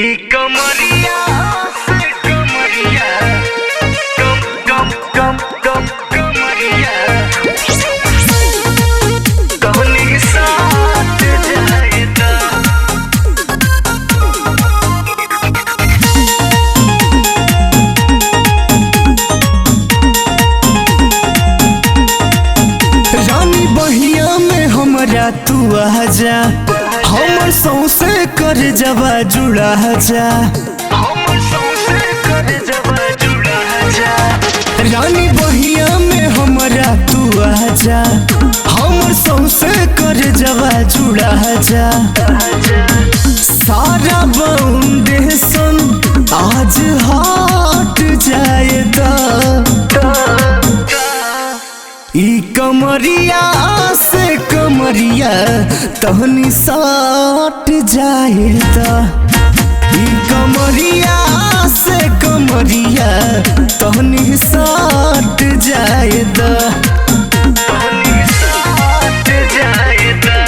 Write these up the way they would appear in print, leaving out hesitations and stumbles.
ई कमरिया से कमरिया कम कम कम कम कमरिया कहनी साथ जाएगा। रानी बहिया में हमरा तू आजा, हमर सौसे कर जवा जुड़ा जा। हम सौसे कर जवा जुड़ा जा। रानी बहिया में हमरा तू आजा, हमर सौसे कर जवा जुड़ा जा। सारा बाउंडेशन आज हट जाएगा। ई कमरिया से कमरिया तहनी साट जाएगा। ई कमरिया से कमरिया तहनी साट जाएगा। कहनी साथ जाएगा।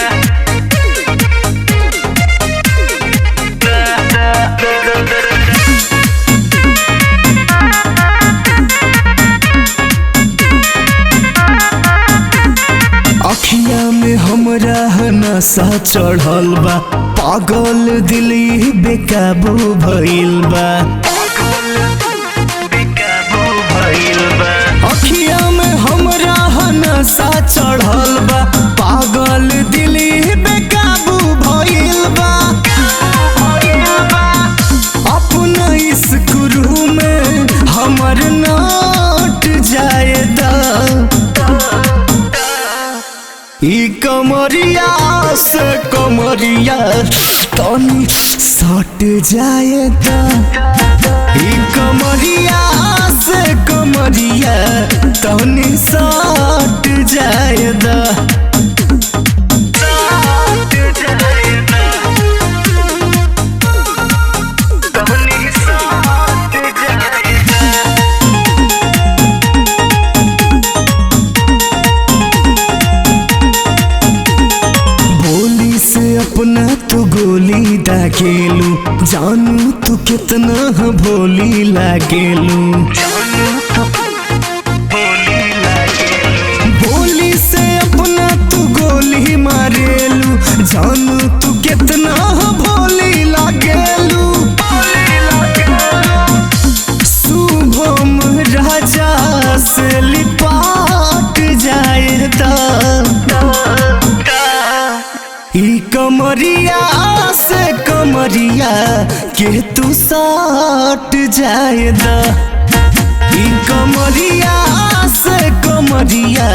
अखिया में हमरा नशा चढ़ल बा, पागल दिली बेकाबू भइल बा। बेकाबू भइल बा। अखिया में हमरा नशा चढ़ल बा, पागल दिली बेकाबू भइल बा। अपना स्क्रू में हमर नाट जाएदा। ई कमरिया से कमरिया तनी सट जाएगा। ई कमरिया से कमरिया तनी सट जाएगा। साथ जाएगा। कहनी साथ जाएगा। बोली से अपना तू गोली दागेलू, जानू तू कितना भोली लागेलू। बोली लागेलू। बोली से अपना तू गोली मारेलू, जानू तू कितना भोली लागेलू। शुभम राजा से लिपाट जाएगा। ई कमरिया से कमरिया के तू साट जाएगा। ई कमरिया से कमरिया